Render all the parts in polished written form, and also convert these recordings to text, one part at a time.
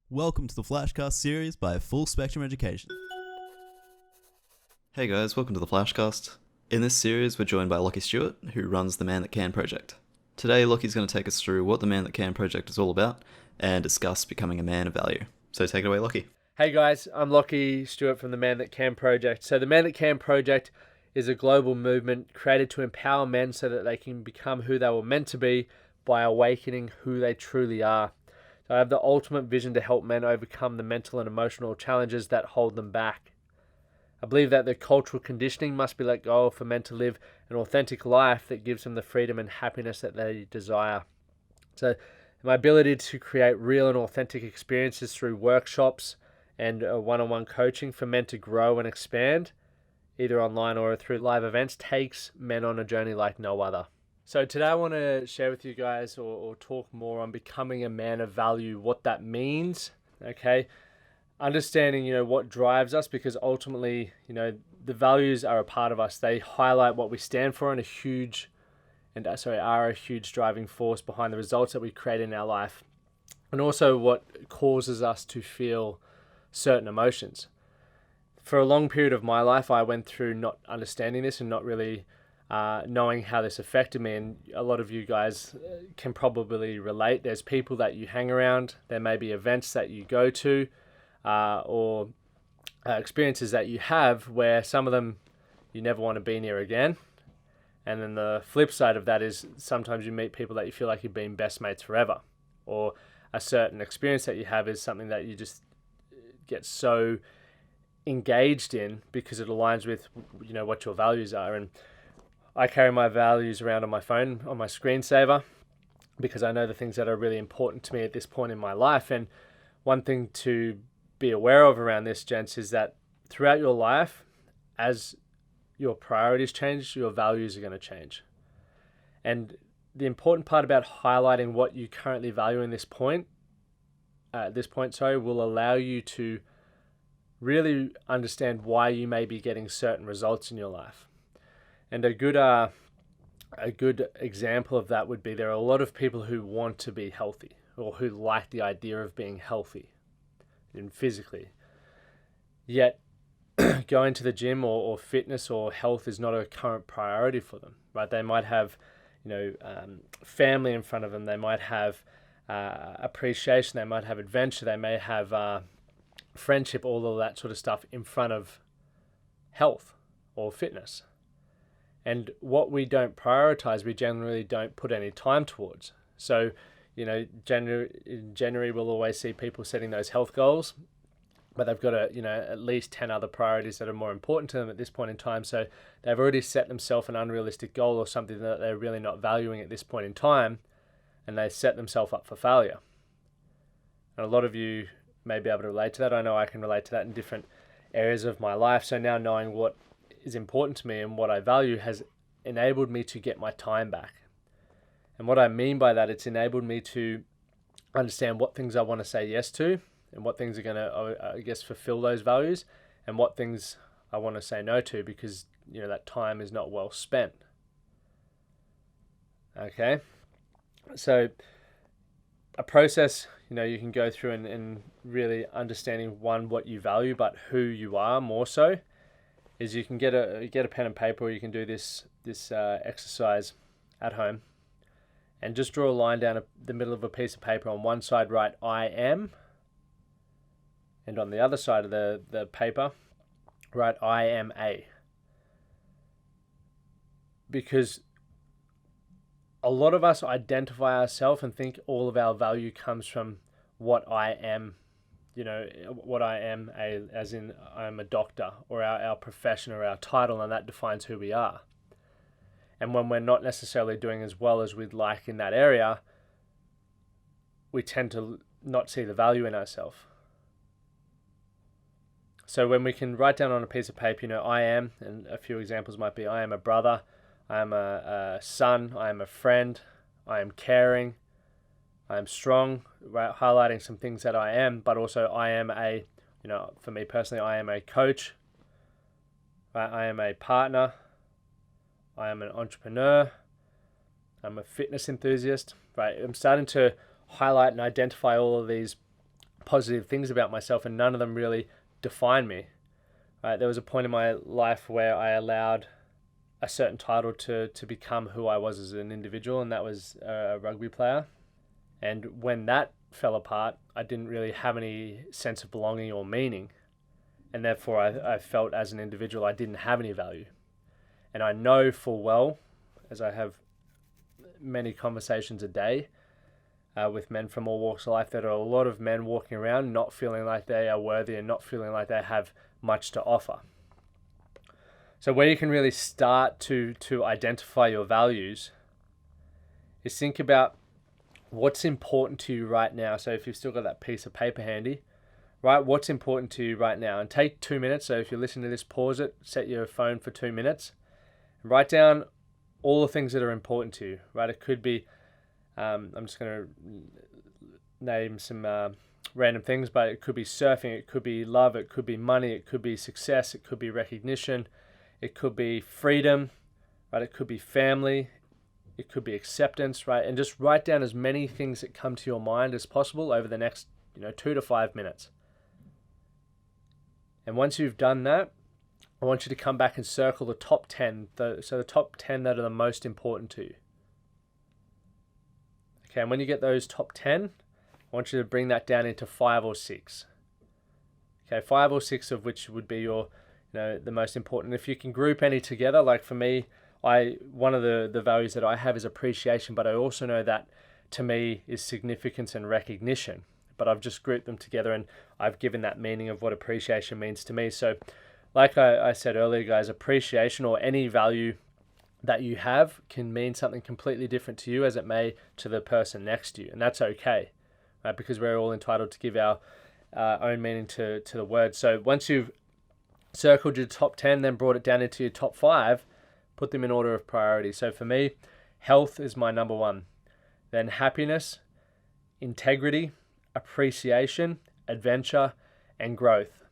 Welcome to the Flashcast series by Full Spectrum Education. Hey guys, welcome to the Flashcast. In this series, we're joined by Lockie Stewart, who runs the Man That Can project. Today, Lockie's going to take us through what the Man That Can project is all about and discuss becoming a man of value. So take it away, Lockie. Hey guys, I'm Lockie Stewart from the Man That Can project. So the Man That Can project is a global movement created to empower men so that they can become who they were meant to be by awakening who they truly are. So I have the ultimate vision to help men overcome the mental and emotional challenges that hold them back. I believe that the cultural conditioning must be let go of for men to live an authentic life that gives them the freedom and happiness that they desire. So my ability to create real and authentic experiences through workshops and one-on-one coaching for men to grow and expand, either online or through live events, takes men on a journey like no other. So today I want to share with you guys or talk more on becoming a man of value, what that means, okay? Understanding, what drives us, because ultimately, the values are a part of us. They highlight what we stand for and are a huge driving force behind the results that we create in our life, and also what causes us to feel certain emotions. For a long period of my life, I went through not understanding this and not really knowing how this affected me, and a lot of you guys can probably relate. There's people that you hang around, there may be events that you go to, or experiences that you have where some of them you never want to be near again. And then the flip side of that is sometimes you meet people that you feel like you've been best mates forever, or a certain experience that you have is something that you just get so engaged in because it aligns with what your values are. And I carry my values around on my phone, on my screensaver, because I know the things that are really important to me at this point in my life. And one thing to be aware of around this, gents, is that throughout your life, as your priorities change, your values are going to change. And the important part about highlighting what you currently value in this point, will allow you to really understand why you may be getting certain results in your life. And a good example of that would be there are a lot of people who want to be healthy or who like the idea of being healthy and physically. Yet going to the gym or fitness or health is not a current priority for them, right? They might have, family in front of them. They might have appreciation. They might have adventure. They may have friendship, all of that sort of stuff in front of health or fitness. And what we don't prioritize, we generally don't put any time towards. So, in January, we'll always see people setting those health goals, but they've got at least 10 other priorities that are more important to them at this point in time. So they've already set themselves an unrealistic goal or something that they're really not valuing at this point in time, and they set themselves up for failure. And a lot of you may be able to relate to that. I know I can relate to that in different areas of my life. So now knowing what is important to me and what I value has enabled me to get my time back. And what I mean by that, it's enabled me to understand what things I want to say yes to and what things are going to, fulfill those values, and what things I want to say no to because, that time is not well spent. Okay? So a process, you can go through and really understanding, one, what you value, but who you are more so, is you can get a pen and paper, or you can do this exercise at home, and just draw a line down the middle of a piece of paper. On one side, write I am, and on the other side of the paper, write I am a. Because a lot of us identify ourselves and think all of our value comes from what I am. What I am, as in I'm a doctor, or our profession or our title, and that defines who we are. And when we're not necessarily doing as well as we'd like in that area, we tend to not see the value in ourselves. So when we can write down on a piece of paper, I am, and a few examples might be I am a brother, I am a son, I am a friend, I am caring, I am strong, right? Highlighting some things that I am, but also I am for me personally, I am a coach, right? I am a partner, I am an entrepreneur, I'm a fitness enthusiast, right? I'm starting to highlight and identify all of these positive things about myself, and none of them really define me. Right? There was a point in my life where I allowed a certain title to become who I was as an individual, and that was a rugby player. And when that fell apart, I didn't really have any sense of belonging or meaning. And therefore, I felt as an individual I didn't have any value. And I know full well, as I have many conversations a day with men from all walks of life, that are a lot of men walking around not feeling like they are worthy and not feeling like they have much to offer. So where you can really start to identify your values is think about what's important to you right now. So if you've still got that piece of paper handy, right, what's important to you right now? And take 2 minutes. So if you're listening to this, pause it, set your phone for 2 minutes, and write down all the things that are important to you, right? It could be, I'm just going to name some random things, but it could be surfing, it could be love, it could be money, it could be success, it could be recognition, it could be freedom, right? It could be family, it could be acceptance, right? And just write down as many things that come to your mind as possible over the next 2 to 5 minutes. And once you've done that, I want you to come back and circle the top 10, so the top 10 that are the most important to you. Okay, and when you get those top 10, I want you to bring that down into 5 or 6. Okay, 5 or 6 of which would be your, the most important. If you can group any together, like for me, one of the values that I have is appreciation, but I also know that to me is significance and recognition. But I've just grouped them together and I've given that meaning of what appreciation means to me. So like I said earlier, guys, appreciation or any value that you have can mean something completely different to you as it may to the person next to you. And that's okay, right? Because we're all entitled to give our own meaning to the word. So once you've circled your top 10, then brought it down into your top 5, put them in order of priority. So for me, health is my number 1. Then happiness, integrity, appreciation, adventure, and growth.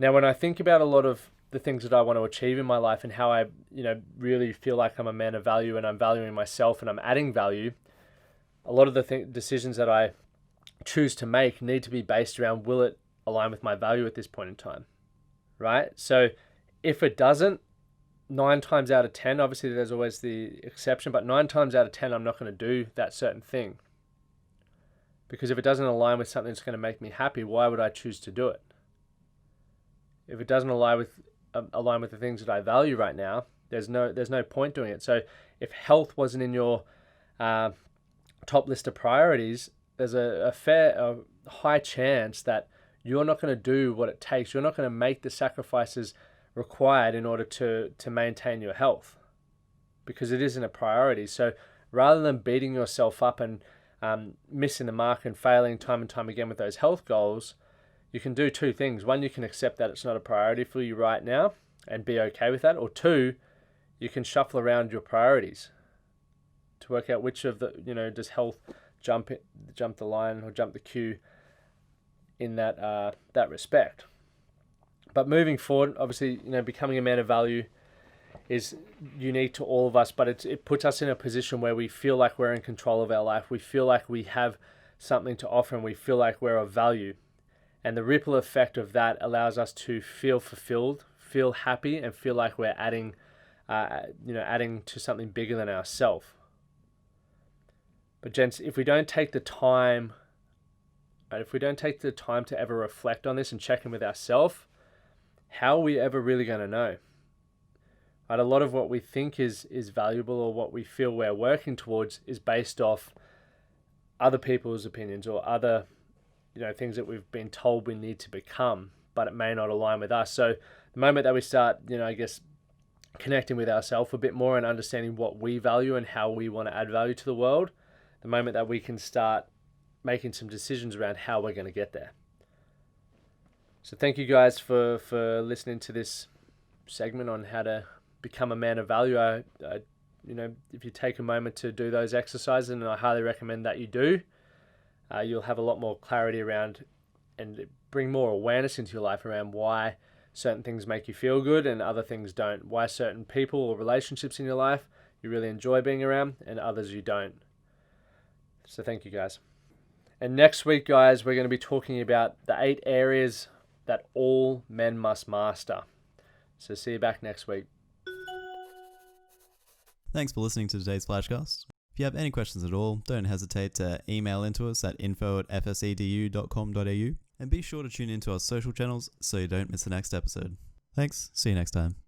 Now, when I think about a lot of the things that I want to achieve in my life and how I, really feel like I'm a man of value and I'm valuing myself and I'm adding value, a lot of the decisions that I choose to make need to be based around, will it align with my value at this point in time, right? So if it doesn't, 9 times out of 10, obviously there's always the exception, but 9 times out of 10, I'm not going to do that certain thing. Because if it doesn't align with something that's going to make me happy, why would I choose to do it? If it doesn't align with the things that I value right now, there's no point doing it. So if health wasn't in your top list of priorities, there's a high chance that you're not going to do what it takes. You're not going to make the sacrifices required in order to maintain your health, because it isn't a priority. So rather than beating yourself up and missing the mark and failing time and time again with those health goals, you can do 2 things. 1, you can accept that it's not a priority for you right now and be okay with that. Or 2, you can shuffle around your priorities to work out which of the, does health jump the line or jump the queue in that respect. But moving forward, obviously, becoming a man of value is unique to all of us, but it puts us in a position where we feel like we're in control of our life. We feel like we have something to offer and we feel like we're of value. And the ripple effect of that allows us to feel fulfilled, feel happy, and feel like we're adding to something bigger than ourselves. But gents, if we don't take the time, right, to ever reflect on this and check in with ourselves, how are we ever really going to know? Right, a lot of what we think is valuable or what we feel we're working towards is based off other people's opinions or other things that we've been told we need to become, but it may not align with us. So the moment that we start, connecting with ourselves a bit more and understanding what we value and how we want to add value to the world, the moment that we can start making some decisions around how we're going to get there. So thank you guys for listening to this segment on how to become a man of value. If you take a moment to do those exercises, and I highly recommend that you do, you'll have a lot more clarity around and bring more awareness into your life around why certain things make you feel good and other things don't. Why certain people or relationships in your life you really enjoy being around and others you don't. So thank you guys. And next week, guys, we're going to be talking about the 8 areas that all men must master. So see you back next week. Thanks for listening to today's Flashcast. If you have any questions at all, don't hesitate to email into us at info@fsedu.com.au, and be sure to tune into our social channels so you don't miss the next episode. Thanks, see you next time.